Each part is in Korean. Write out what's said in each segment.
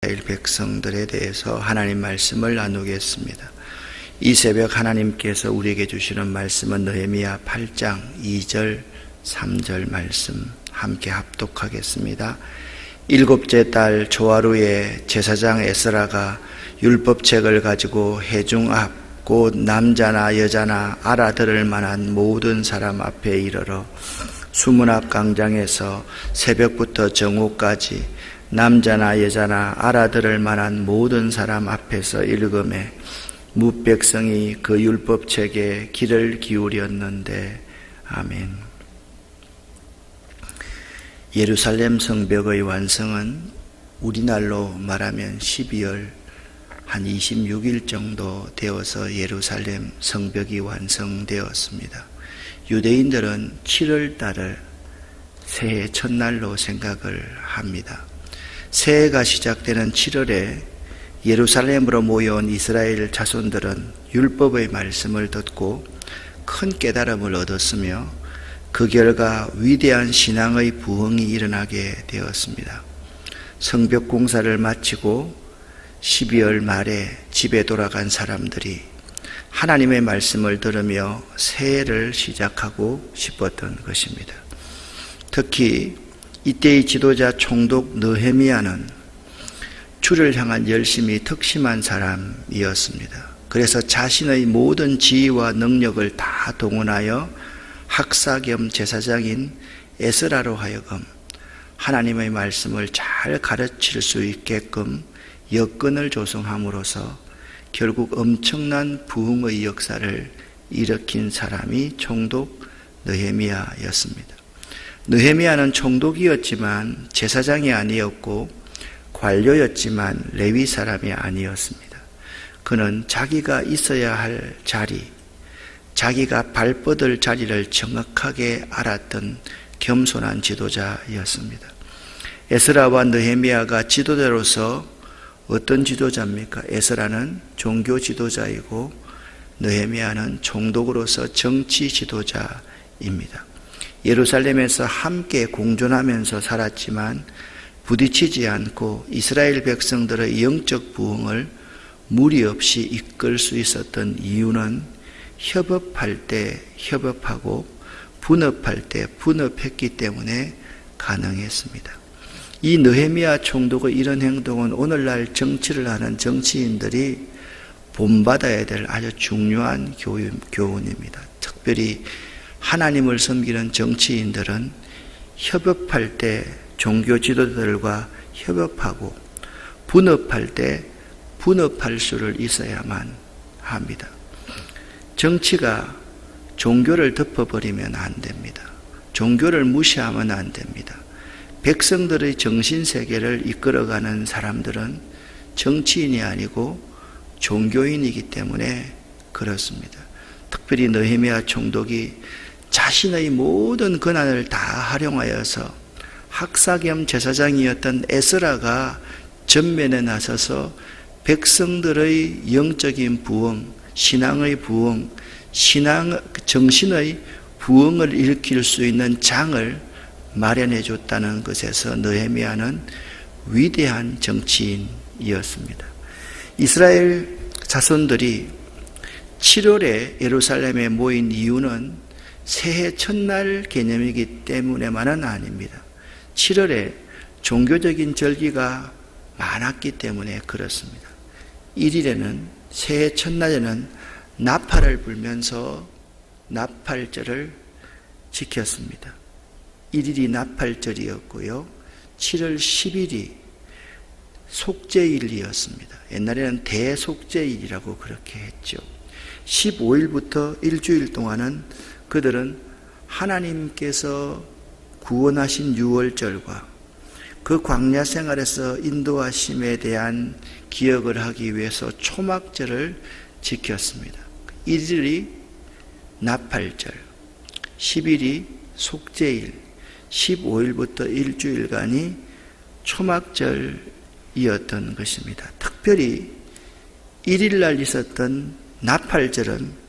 이스라엘 백성들에 대해서 하나님 말씀을 나누겠습니다. 이 새벽 하나님께서 우리에게 주시는 말씀은 느헤미야 8장 2절 3절 말씀 함께 합독하겠습니다. 일곱째 달 조하루에 제사장 에스라가 율법책을 가지고 회중 앞 곧 남자나 여자나 알아들을 만한 모든 사람 앞에 이르러 수문학 광장에서 새벽부터 정오까지 남자나 여자나 알아들을 만한 모든 사람 앞에서 읽음에 뭇백성이 그 율법책에 귀를 기울였는데 아멘. 예루살렘 성벽의 완성은 우리날로 말하면 12월 한 26일 정도 되어서 예루살렘 성벽이 완성되었습니다. 유대인들은 7월 달을 새해 첫날로 생각을 합니다. 새해가 시작되는 7월에 예루살렘으로 모여온 이스라엘 자손들은 율법의 말씀을 듣고 큰 깨달음을 얻었으며 그 결과 위대한 신앙의 부흥이 일어나게 되었습니다. 성벽 공사를 마치고 12월 말에 집에 돌아간 사람들이 하나님의 말씀을 들으며 새해를 시작하고 싶었던 것입니다. 특히 이때의 지도자 총독 느헤미야는 주를 향한 열심이 특심한 사람이었습니다. 그래서 자신의 모든 지위와 능력을 다 동원하여 학사 겸 제사장인 에스라로 하여금 하나님의 말씀을 잘 가르칠 수 있게끔 여건을 조성함으로써 결국 엄청난 부흥의 역사를 일으킨 사람이 총독 느헤미야였습니다. 느헤미야는 총독이었지만 제사장이 아니었고 관료였지만 레위 사람이 아니었습니다. 그는 자기가 있어야 할 자리, 자기가 발뻗을 자리를 정확하게 알았던 겸손한 지도자였습니다. 에스라와 느헤미야가 지도자로서 어떤 지도자입니까? 에스라는 종교 지도자이고 느헤미야는 총독으로서 정치 지도자입니다. 예루살렘에서 함께 공존하면서 살았지만 부딪히지 않고 이스라엘 백성들의 영적 부흥을 무리 없이 이끌 수 있었던 이유는 협업할 때 협업하고 분업할 때 분업했기 때문에 가능했습니다. 이 느헤미야 총독의 이런 행동은 오늘날 정치를 하는 정치인들이 본받아야 될 아주 중요한 교훈입니다. 특별히 하나님을 섬기는 정치인들은 협업할 때 종교 지도자들과 협업하고 분업할 때 분업할 수를 있어야만 합니다. 정치가 종교를 덮어버리면 안 됩니다. 종교를 무시하면 안 됩니다. 백성들의 정신세계를 이끌어가는 사람들은 정치인이 아니고 종교인이기 때문에 그렇습니다. 특별히 느헤미야 총독이 자신의 모든 권한을 다 활용하여서 학사 겸 제사장이었던 에스라가 전면에 나서서 백성들의 영적인 부흥, 신앙의 부흥, 정신의 부흥을 일으킬 수 있는 장을 마련해 줬다는 것에서 느헤미야는 위대한 정치인이었습니다. 이스라엘 자손들이 7월에 예루살렘에 모인 이유는 새해 첫날 개념이기 때문에만은 아닙니다. 7월에 종교적인 절기가 많았기 때문에 그렇습니다. 1일에는 새해 첫날에는 나팔을 불면서 나팔절을 지켰습니다. 1일이 나팔절이었고요. 7월 10일이 속죄일이었습니다. 옛날에는 대속죄일이라고 그렇게 했죠. 15일부터 일주일 동안은 그들은 하나님께서 구원하신 유월절과 그 광야 생활에서 인도하심에 대한 기억을 하기 위해서 초막절을 지켰습니다. 1일이 나팔절, 10일이 속죄일, 15일부터 일주일간이 초막절이었던 것입니다. 특별히 1일날 있었던 나팔절은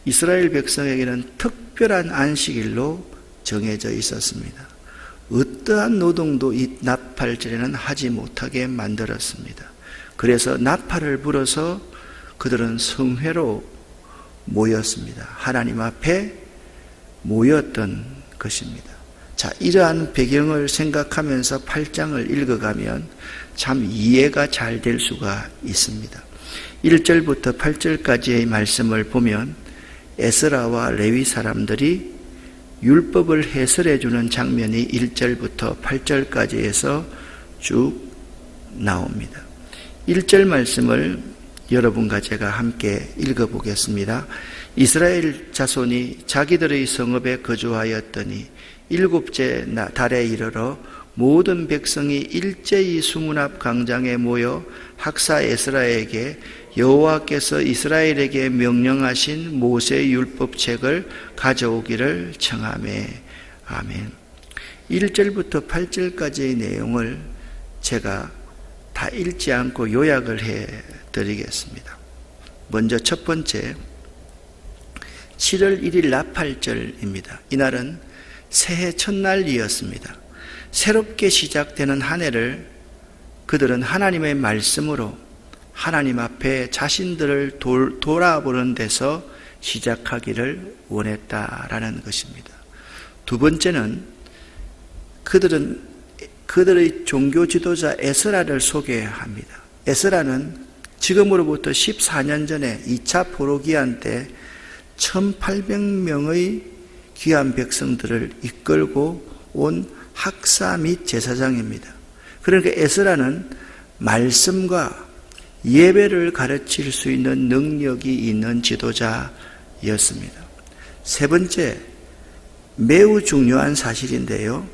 이스라엘 백성에게는 특별한 안식일로 정해져 있었습니다. 어떠한 노동도 이 나팔절에는 하지 못하게 만들었습니다. 그래서 나팔을 불어서 그들은 성회로 모였습니다. 하나님 앞에 모였던 것입니다. 자, 이러한 배경을 생각하면서 8장을 읽어가면 참 이해가 잘 될 수가 있습니다. 1절부터 8절까지의 말씀을 보면 에스라와 레위 사람들이 율법을 해설해 주는 장면이 1절부터 8절까지에서 쭉 나옵니다. 1절 말씀을 여러분과 제가 함께 읽어보겠습니다. 이스라엘 자손이 자기들의 성읍에 거주하였더니 7째 달에 이르러 모든 백성이 일제히 수문 앞 광장에 모여 학사 에스라에게 여호와께서 이스라엘에게 명령하신 모세 율법책을 가져오기를 청하매. 아멘. 1절부터 8절까지의 내용을 제가 다 읽지 않고 요약을 해 드리겠습니다. 먼저 첫 번째 7월 1일 나팔절입니다. 이날은 새해 첫날이었습니다. 새롭게 시작되는 한 해를 그들은 하나님의 말씀으로 하나님 앞에 자신들을 돌아보는 데서 시작하기를 원했다라는 것입니다. 두 번째는 그들의 종교 지도자 에스라를 소개합니다. 에스라는 지금으로부터 14년 전에 2차 포로기한 때 1800명의 귀한 백성들을 이끌고 온 학사 및 제사장입니다. 그러니까 에스라는 말씀과 예배를 가르칠 수 있는 능력이 있는 지도자였습니다. 세 번째, 매우 중요한 사실인데요.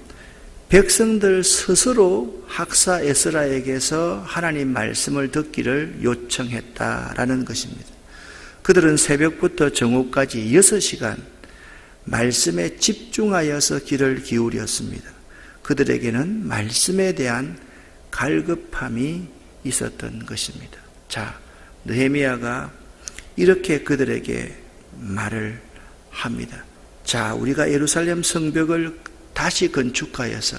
백성들 스스로 학사 에스라에게서 하나님 말씀을 듣기를 요청했다라는 것입니다. 그들은 새벽부터 정오까지 6시간 말씀에 집중하여서 귀를 기울였습니다. 그들에게는 말씀에 대한 갈급함이 있었던 것입니다. 자, 느헤미야가 이렇게 그들에게 말을 합니다. 자, 우리가 예루살렘 성벽을 다시 건축하여서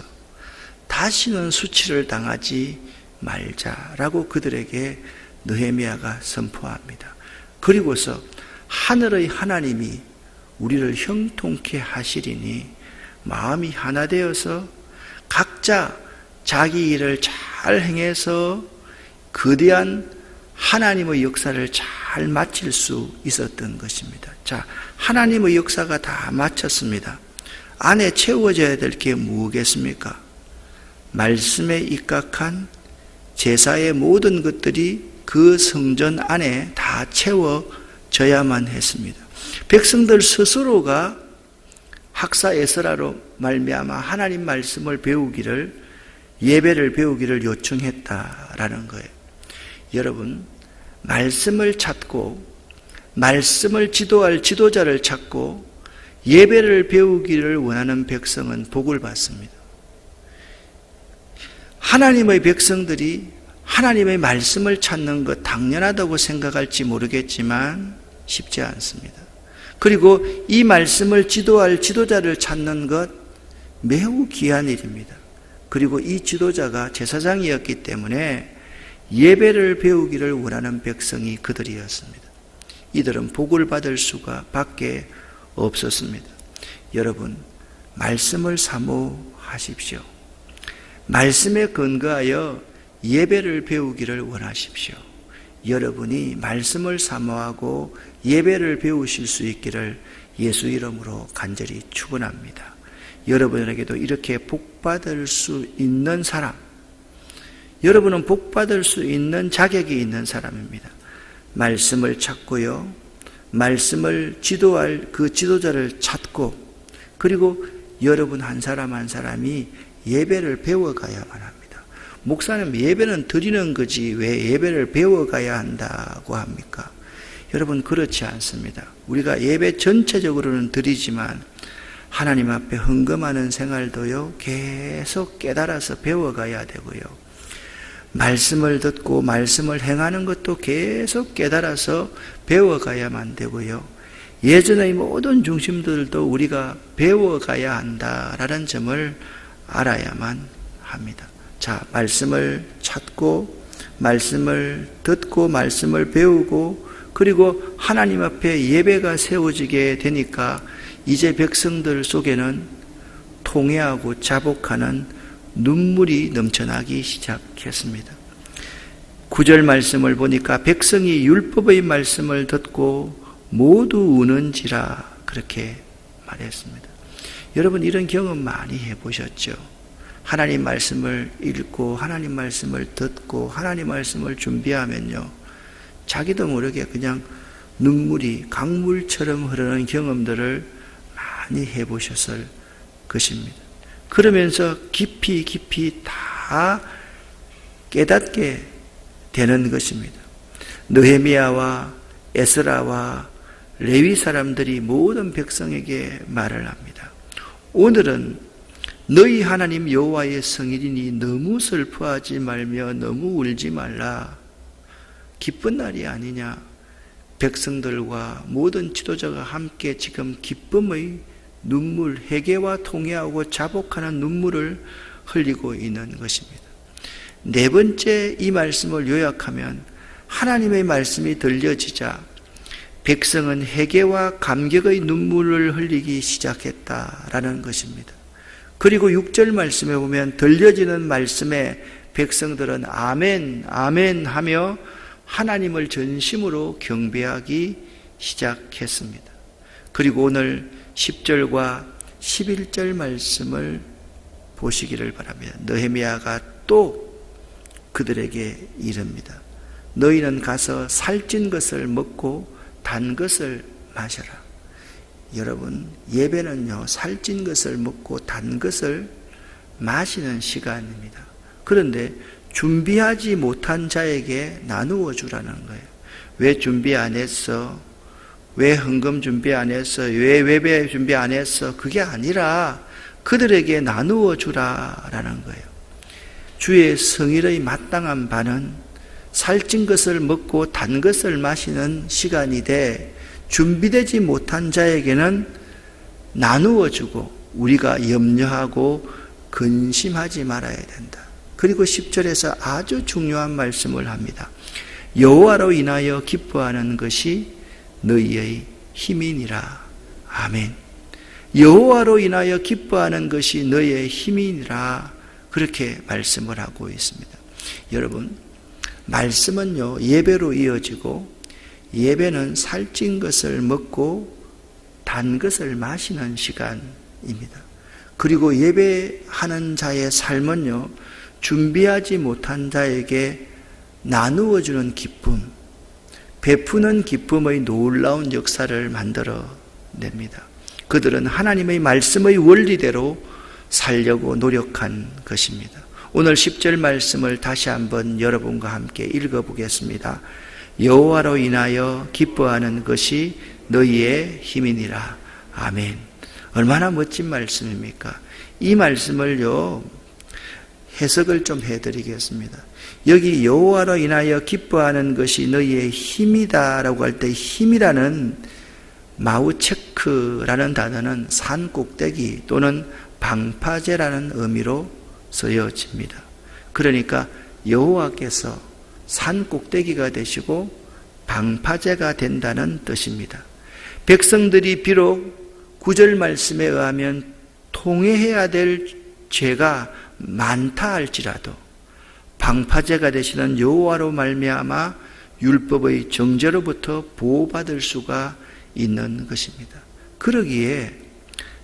다시는 수치를 당하지 말자라고 그들에게 느헤미야가 선포합니다. 그리고서 하늘의 하나님이 우리를 형통케 하시리니 마음이 하나 되어서 각자 자기 일을 잘 행해서 거대한 하나님의 역사를 잘 마칠 수 있었던 것입니다. 자, 하나님의 역사가 다 마쳤습니다. 안에 채워져야 될 게 무엇겠습니까? 말씀에 입각한 제사의 모든 것들이 그 성전 안에 다 채워져야만 했습니다. 백성들 스스로가 학사 에스라로 말미암아 하나님 말씀을 배우기를, 예배를 배우기를 요청했다라는 거예요. 여러분, 말씀을 찾고 말씀을 지도할 지도자를 찾고 예배를 배우기를 원하는 백성은 복을 받습니다. 하나님의 백성들이 하나님의 말씀을 찾는 것 당연하다고 생각할지 모르겠지만 쉽지 않습니다. 그리고 이 말씀을 지도할 지도자를 찾는 것 매우 귀한 일입니다. 그리고 이 지도자가 제사장이었기 때문에 예배를 배우기를 원하는 백성이 그들이었습니다. 이들은 복을 받을 수가 밖에 없었습니다. 여러분, 말씀을 사모하십시오. 말씀에 근거하여 예배를 배우기를 원하십시오. 여러분이 말씀을 사모하고 예배를 배우실 수 있기를 예수 이름으로 간절히 축원합니다. 여러분에게도 이렇게 복받을 수 있는 사람, 여러분은 복받을 수 있는 자격이 있는 사람입니다. 말씀을 찾고요, 말씀을 지도할 그 지도자를 찾고, 그리고 여러분 한 사람 한 사람이 예배를 배워가야만 합니다. 목사님, 예배는 드리는 거지 왜 예배를 배워가야 한다고 합니까? 여러분, 그렇지 않습니다. 우리가 예배 전체적으로는 드리지만 하나님 앞에 헌금하는 생활도요, 계속 깨달아서 배워가야 되고요, 말씀을 듣고 말씀을 행하는 것도 계속 깨달아서 배워가야만 되고요, 예전의 모든 중심들도 우리가 배워가야 한다라는 점을 알아야만 합니다. 자, 말씀을 찾고 말씀을 듣고 말씀을 배우고 그리고 하나님 앞에 예배가 세워지게 되니까 이제 백성들 속에는 통회하고 자복하는 눈물이 넘쳐나기 시작했습니다. 9절 말씀을 보니까 백성이 율법의 말씀을 듣고 모두 우는지라 그렇게 말했습니다. 여러분 이런 경험 많이 해보셨죠? 하나님 말씀을 읽고 하나님 말씀을 듣고 하나님 말씀을 준비하면요, 자기도 모르게 그냥 눈물이 강물처럼 흐르는 경험들을 많이 해보셨을 것입니다. 그러면서 깊이 다 깨닫게 되는 것입니다. 느헤미야와 에스라와 레위 사람들이 모든 백성에게 말을 합니다. 오늘은 너희 하나님 여호와의 성일이니 너무 슬퍼하지 말며 너무 울지 말라. 기쁜 날이 아니냐. 백성들과 모든 지도자가 함께 지금 기쁨의 눈물, 회개와 통회하고 자복하는 눈물을 흘리고 있는 것입니다. 네 번째 이 말씀을 요약하면 하나님의 말씀이 들려지자 백성은 회개와 감격의 눈물을 흘리기 시작했다라는 것입니다. 그리고 6절 말씀에 보면 들려지는 말씀에 백성들은 아멘, 아멘 하며 하나님을 전심으로 경배하기 시작했습니다. 그리고 오늘 10절과 11절 말씀을 보시기를 바랍니다. 느헤미야가 또 그들에게 이릅니다. 너희는 가서 살찐 것을 먹고 단 것을 마셔라. 여러분, 예배는요, 살찐 것을 먹고 단 것을 마시는 시간입니다. 그런데 준비하지 못한 자에게 나누어 주라는 거예요. 왜 준비 안 했어? 왜 헌금 준비 안 했어? 왜 예배 준비 안 했어? 그게 아니라 그들에게 나누어 주라라는 거예요. 주의 성일의 마땅한 반은 살찐 것을 먹고 단 것을 마시는 시간이 돼 준비되지 못한 자에게는 나누어 주고 우리가 염려하고 근심하지 말아야 된다. 그리고 10절에서 아주 중요한 말씀을 합니다. 여호와로 인하여 기뻐하는 것이 너희의 힘이니라. 아멘. 여호와로 인하여 기뻐하는 것이 너희의 힘이니라. 그렇게 말씀을 하고 있습니다. 여러분, 말씀은요, 예배로 이어지고 예배는 살찐 것을 먹고 단 것을 마시는 시간입니다. 그리고 예배하는 자의 삶은요, 준비하지 못한 자에게 나누어 주는 기쁨, 베푸는 기쁨의 놀라운 역사를 만들어 냅니다. 그들은 하나님의 말씀의 원리대로 살려고 노력한 것입니다. 오늘 10절 말씀을 다시 한번 여러분과 함께 읽어보겠습니다. 여호와로 인하여 기뻐하는 것이 너희의 힘이니라. 아멘. 얼마나 멋진 말씀입니까? 이 말씀을요, 해석을 좀 해드리겠습니다. 여기 여호와로 인하여 기뻐하는 것이 너희의 힘이다라고 할 때 힘이라는 마우체크라는 단어는 산 꼭대기 또는 방파제라는 의미로 쓰여집니다. 그러니까 여호와께서 산 꼭대기가 되시고 방파제가 된다는 뜻입니다. 백성들이 비록 9절 말씀에 의하면 통회해야 될 죄가 많다 할지라도 방파제가 되시는 여호와로 말미암아 율법의 정죄로부터 보호받을 수가 있는 것입니다. 그러기에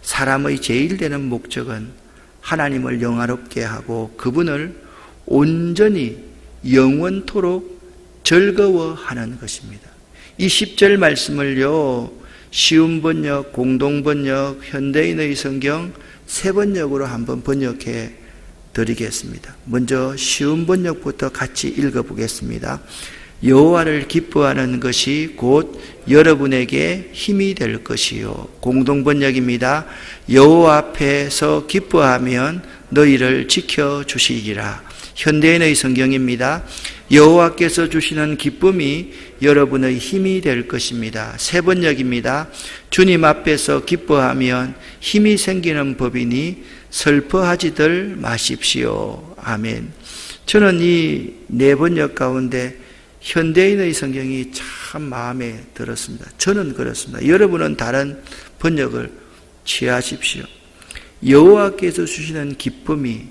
사람의 제일 되는 목적은 하나님을 영화롭게 하고 그분을 온전히 영원토록 즐거워하는 것입니다. 이 10절 말씀을요, 쉬운 번역, 공동 번역, 현대인의 성경 세 번역으로 한번 번역해 드리겠습니다. 먼저 쉬운 번역부터 같이 읽어보겠습니다. 여호와를 기뻐하는 것이 곧 여러분에게 힘이 될 것이요. 공동 번역입니다. 여호와 앞에서 기뻐하면 너희를 지켜주시리라. 현대인의 성경입니다. 여호와께서 주시는 기쁨이 여러분의 힘이 될 것입니다. 새 번역입니다. 주님 앞에서 기뻐하면 힘이 생기는 법이니 슬퍼하지들 마십시오. 아멘. 저는 이 네 번역 가운데 현대인의 성경이 참 마음에 들었습니다. 저는 그렇습니다. 여러분은 다른 번역을 취하십시오. 여호와께서 주시는 기쁨이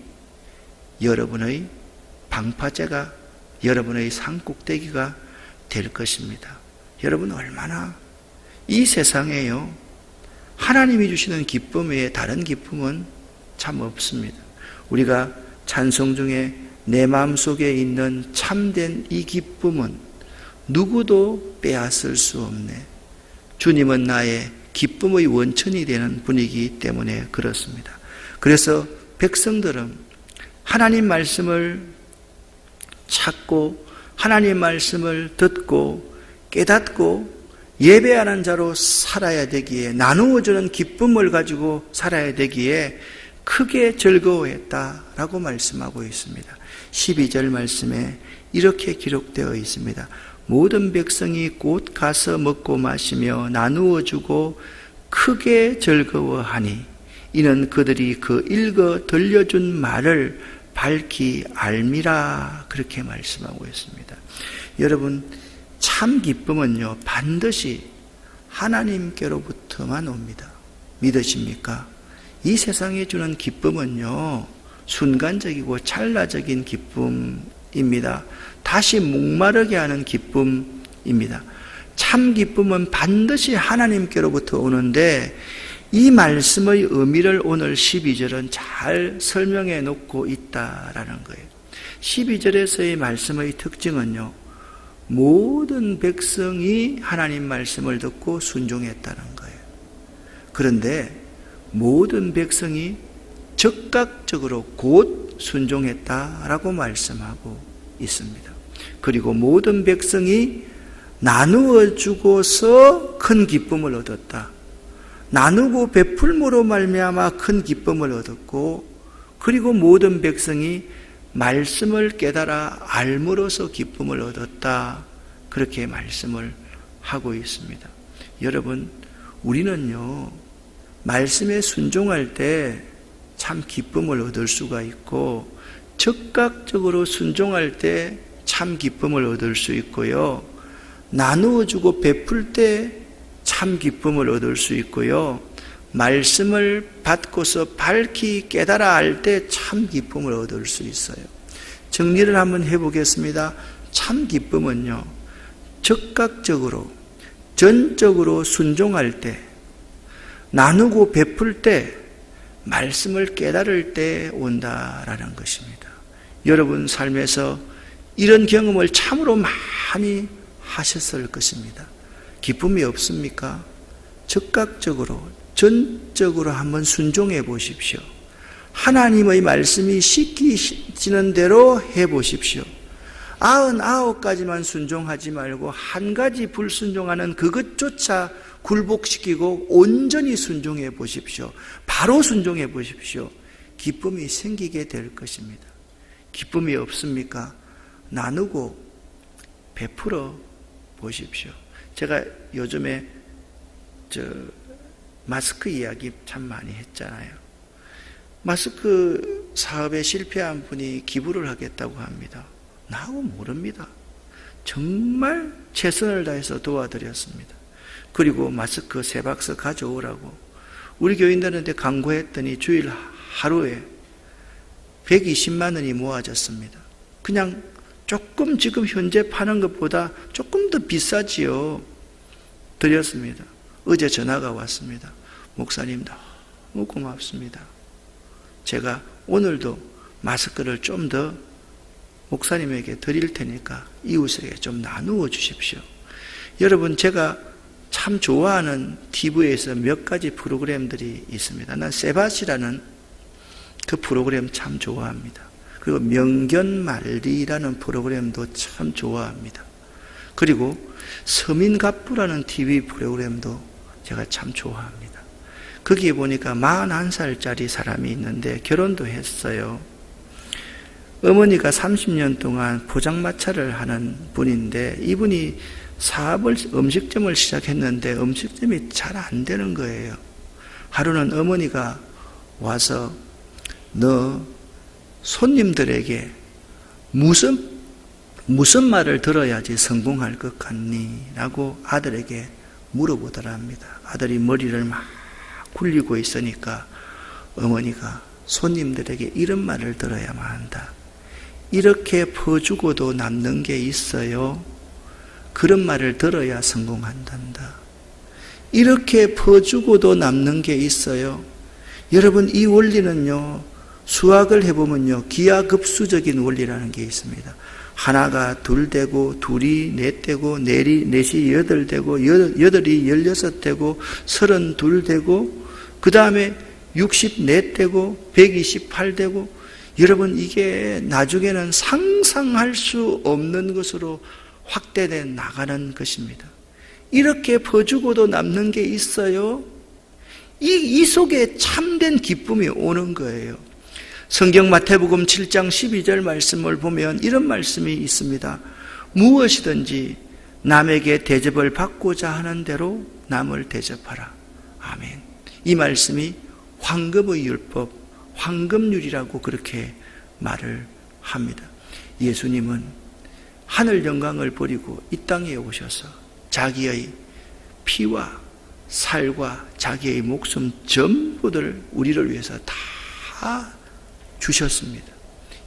여러분의 방파제가, 여러분의 산꼭대기가 될 것입니다. 여러분 얼마나 이 세상에요, 하나님이 주시는 기쁨 외에 다른 기쁨은 참 없습니다. 우리가 찬송 중에 내 마음속에 있는 참된 이 기쁨은 누구도 빼앗을 수 없네. 주님은 나의 기쁨의 원천이 되는 분이기 때문에 그렇습니다. 그래서 백성들은 하나님 말씀을 찾고 하나님 말씀을 듣고 깨닫고 예배하는 자로 살아야 되기에, 나누어주는 기쁨을 가지고 살아야 되기에 크게 즐거워했다라고 말씀하고 있습니다. 12절 말씀에 이렇게 기록되어 있습니다. 모든 백성이 곧 가서 먹고 마시며 나누어 주고 크게 즐거워하니 이는 그들이 그 읽어 들려준 말을 밝히 알미라. 그렇게 말씀하고 있습니다. 여러분, 참 기쁨은요 반드시 하나님께로부터만 옵니다. 믿으십니까? 이 세상에 주는 기쁨은요 순간적이고 찰나적인 기쁨입니다. 다시 목마르게 하는 기쁨입니다. 참 기쁨은 반드시 하나님께로부터 오는데, 이 말씀의 의미를 오늘 12절은 잘 설명해 놓고 있다라는 거예요. 12절에서의 말씀의 특징은요, 모든 백성이 하나님 말씀을 듣고 순종했다는 거예요. 그런데 모든 백성이 즉각적으로 곧 순종했다라고 말씀하고 있습니다. 그리고 모든 백성이 나누어 주고서 큰 기쁨을 얻었다. 나누고 베풀므로 말미암아 큰 기쁨을 얻었고, 그리고 모든 백성이 말씀을 깨달아 알므로서 기쁨을 얻었다. 그렇게 말씀을 하고 있습니다. 여러분, 우리는요 말씀에 순종할 때 참 기쁨을 얻을 수가 있고, 즉각적으로 순종할 때 참 기쁨을 얻을 수 있고요, 나누어 주고 베풀 때 참 기쁨을 얻을 수 있고요, 말씀을 받고서 밝히 깨달아 알 때 참 기쁨을 얻을 수 있어요. 정리를 한번 해보겠습니다. 참 기쁨은요, 즉각적으로 전적으로 순종할 때, 나누고 베풀 때, 말씀을 깨달을 때 온다라는 것입니다. 여러분 삶에서 이런 경험을 참으로 많이 하셨을 것입니다. 기쁨이 없습니까? 즉각적으로 전적으로 한번 순종해 보십시오. 하나님의 말씀이 시키시는 대로 해 보십시오. 99가지만 순종하지 말고 한 가지 불순종하는 그것조차 굴복시키고 온전히 순종해 보십시오. 바로 순종해 보십시오. 기쁨이 생기게 될 것입니다. 기쁨이 없습니까? 나누고 베풀어 보십시오. 제가 요즘에 마스크 이야기 참 많이 했잖아요. 마스크 사업에 실패한 분이 기부를 하겠다고 합니다. 나하고 모릅니다. 정말 최선을 다해서 도와드렸습니다. 그리고 마스크 3박스 가져오라고 우리 교인들한테 광고했더니 주일 하루에 120만 원이 모아졌습니다. 그냥 조금 지금 현재 파는 것보다 조금 더 비싸지요. 드렸습니다. 어제 전화가 왔습니다. 목사님 너무 고맙습니다. 제가 오늘도 마스크를 좀 더 목사님에게 드릴 테니까 이웃에게 좀 나누어 주십시오. 여러분, 제가 참 좋아하는 TV에서 몇 가지 프로그램들이 있습니다. 난 세바시라는 그 프로그램 참 좋아합니다. 그리고 명견말리라는 프로그램도 참 좋아합니다. 그리고 서민갑부라는 TV 프로그램도 제가 참 좋아합니다. 거기에 보니까 41살짜리 사람이 있는데 결혼도 했어요. 어머니가 30년 동안 포장마차를 하는 분인데, 이분이 음식점을 시작했는데 음식점이 잘 안 되는 거예요. 하루는 어머니가 와서 너 손님들에게 무슨 말을 들어야지 성공할 것 같니? 라고 아들에게 물어보더랍니다. 아들이 머리를 막 굴리고 있으니까 어머니가 손님들에게 이런 말을 들어야만 한다. 이렇게 퍼주고도 남는 게 있어요. 그런 말을 들어야 성공한단다. 이렇게 퍼주고도 남는 게 있어요. 여러분, 이 원리는요, 수학을 해보면요, 기하급수적인 원리라는 게 있습니다. 하나가 둘 되고, 둘이 넷 되고, 넷이 여덟 되고, 여덟이 16 되고, 32 되고, 그 다음에 64 되고, 128 되고, 여러분, 이게 나중에는 상상할 수 없는 것으로 확대돼 나가는 것입니다. 이렇게 퍼주고도 남는 게 있어요. 이 속에 참된 기쁨이 오는 거예요. 성경 마태복음 7장 12절 말씀을 보면 이런 말씀이 있습니다. 무엇이든지 남에게 대접을 받고자 하는 대로 남을 대접하라. 아멘. 이 말씀이 황금의 율법, 황금률이라고 그렇게 말을 합니다. 예수님은 하늘 영광을 버리고 이 땅에 오셔서 자기의 피와 살과 자기의 목숨 전부를 우리를 위해서 다 주셨습니다.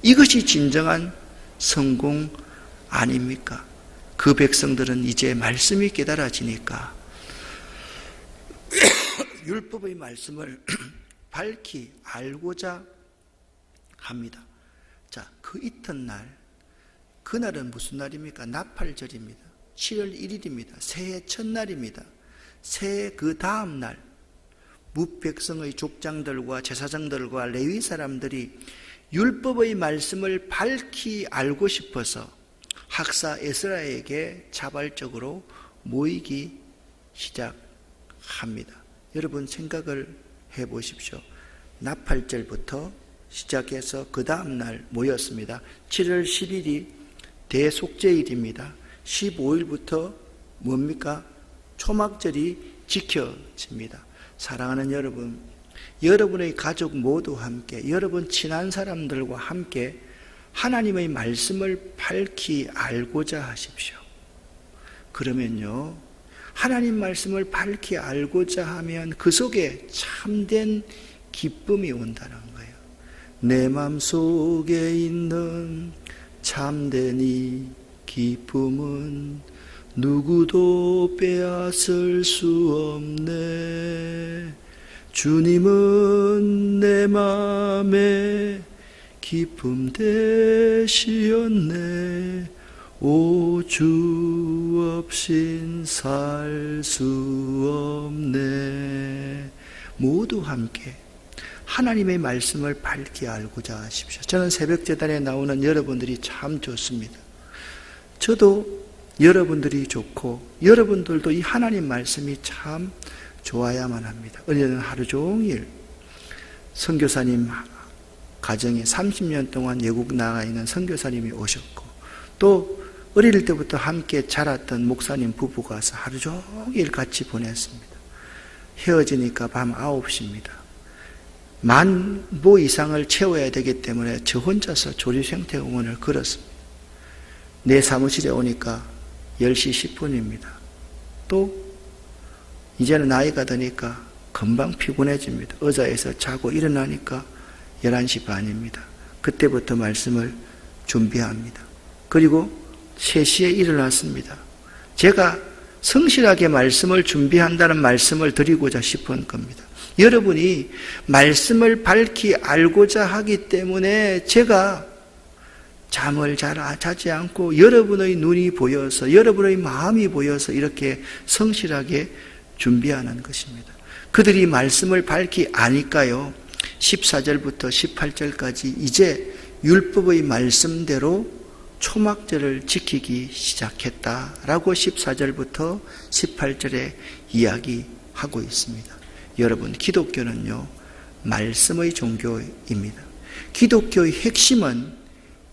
이것이 진정한 성공 아닙니까? 그 백성들은 이제 말씀이 깨달아지니까 율법의 말씀을 밝히 알고자 합니다. 자, 그 이튿날, 그날은 무슨 날입니까? 나팔절입니다. 7월 1일입니다. 새해 첫날입니다. 새해 그 다음 날 무백성의 족장들과 제사장들과 레위 사람들이 율법의 말씀을 밝히 알고 싶어서 학사 에스라에게 자발적으로 모이기 시작합니다. 여러분 생각을 해보십시오. 나팔절부터 시작해서 그 다음 날 모였습니다. 7월 10일이 대속죄일입니다. 15일부터 뭡니까? 초막절이 지켜집니다. 사랑하는 여러분, 여러분의 가족 모두 함께, 여러분 친한 사람들과 함께 하나님의 말씀을 밝히 알고자 하십시오. 그러면요, 하나님 말씀을 밝히 알고자 하면 그 속에 참된 기쁨이 온다는 거예요. 내 마음속에 있는 참된 이 기쁨은 누구도 빼앗을 수 없네. 주님은 내 맘에 기쁨 되시었네. 오 주 없인 살 수 없네. 모두 함께 하나님의 말씀을 밝히 알고자 하십시오. 저는 새벽제단에 나오는 여러분들이 참 좋습니다. 저도 여러분들이 좋고 여러분들도 이 하나님 말씀이 참 좋아야만 합니다. 어제는 하루 종일 선교사님 가정에 30년 동안 외국 나가 있는 선교사님이 오셨고, 또 어릴 때부터 함께 자랐던 목사님 부부가 와서 하루 종일 같이 보냈습니다. 헤어지니까 밤 9시입니다. 10,000보 이상을 채워야 되기 때문에 저 혼자서 조류생태공원을 걸었습니다. 내 사무실에 오니까 10시 10분입니다. 또 이제는 나이가 드니까 금방 피곤해집니다. 의자에서 자고 일어나니까 11시 반입니다. 그때부터 말씀을 준비합니다. 그리고 3시에 일어났습니다. 제가 성실하게 말씀을 준비한다는 말씀을 드리고자 싶은 겁니다. 여러분이 말씀을 밝히 알고자 하기 때문에 제가 잠을 잘 자지 않고 여러분의 눈이 보여서, 여러분의 마음이 보여서 이렇게 성실하게 준비하는 것입니다. 그들이 말씀을 밝히 아니까요, 14절부터 18절까지 이제 율법의 말씀대로 초막절을 지키기 시작했다라고 14절부터 18절에 이야기하고 있습니다. 여러분, 기독교는요, 말씀의 종교입니다. 기독교의 핵심은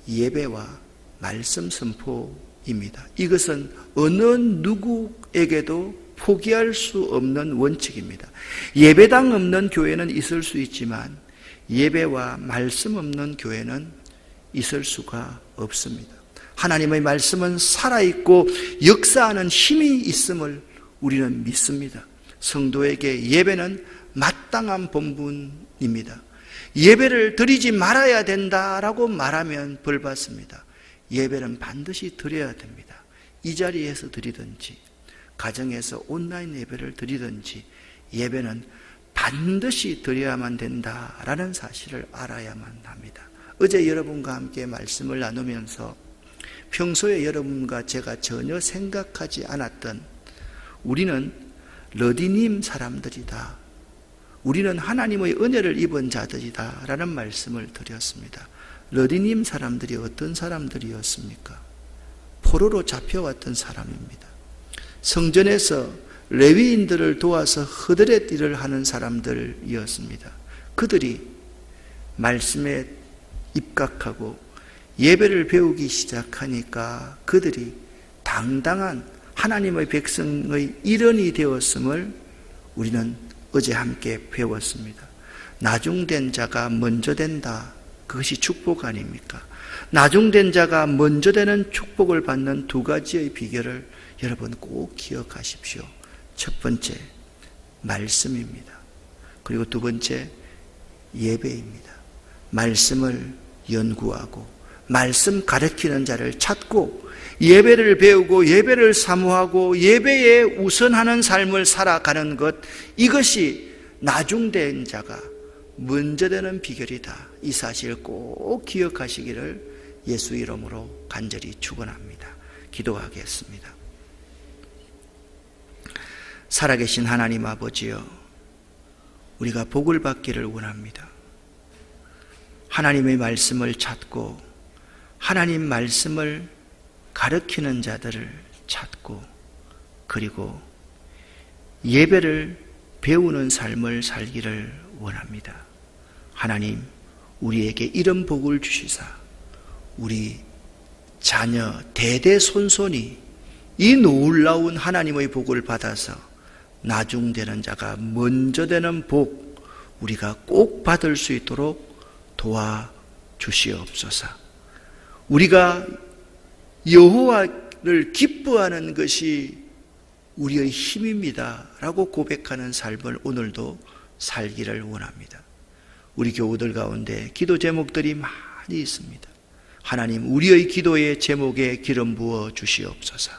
예배와 말씀 선포입니다. 이것은 어느 누구에게도 포기할 수 없는 원칙입니다. 예배당 없는 교회는 있을 수 있지만 예배와 말씀 없는 교회는 있을 수가 없습니다. 하나님의 말씀은 살아있고 역사하는 힘이 있음을 우리는 믿습니다. 성도에게 예배는 마땅한 본분입니다. 예배를 드리지 말아야 된다라고 말하면 벌받습니다. 예배는 반드시 드려야 됩니다. 이 자리에서 드리든지 가정에서 온라인 예배를 드리든지 예배는 반드시 드려야만 된다라는 사실을 알아야만 합니다. 어제 여러분과 함께 말씀을 나누면서 평소에 여러분과 제가 전혀 생각하지 않았던 우리는 러디님 사람들이다, 우리는 하나님의 은혜를 입은 자들이다 라는 말씀을 드렸습니다. 러디님 사람들이 어떤 사람들이었습니까? 포로로 잡혀왔던 사람입니다. 성전에서 레위인들을 도와서 허드렛 일을 하는 사람들이었습니다. 그들이 말씀에 입각하고 예배를 배우기 시작하니까 그들이 당당한 하나님의 백성의 일원이 되었음을 우리는 어제 함께 배웠습니다. 나중된 자가 먼저 된다. 그것이 축복 아닙니까? 나중된 자가 먼저 되는 축복을 받는 두 가지의 비결을 여러분 꼭 기억하십시오. 첫 번째, 말씀입니다. 그리고 두 번째, 예배입니다. 말씀을 연구하고 말씀 가르치는 자를 찾고 예배를 배우고 예배를 사모하고 예배에 우선하는 삶을 살아가는 것, 이것이 나중된 자가 먼저 되는 비결이다. 이 사실을 꼭 기억하시기를 예수 이름으로 간절히 축원합니다. 기도하겠습니다. 살아계신 하나님 아버지여, 우리가 복을 받기를 원합니다. 하나님의 말씀을 찾고 하나님 말씀을 가르치는 자들을 찾고 그리고 예배를 배우는 삶을 살기를 원합니다. 하나님, 우리에게 이런 복을 주시사 우리 자녀 대대손손이 이 놀라운 하나님의 복을 받아서 나중되는 자가 먼저 되는 복 우리가 꼭 받을 수 있도록 도와주시옵소서. 우리가 여호와를 기뻐하는 것이 우리의 힘입니다 라고 고백하는 삶을 오늘도 살기를 원합니다. 우리 교우들 가운데 기도 제목들이 많이 있습니다. 하나님, 우리의 기도의 제목에 기름 부어 주시옵소서.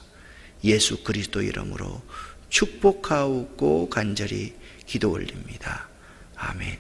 예수 그리스도 이름으로 축복하옵고 간절히 기도 올립니다. 아멘.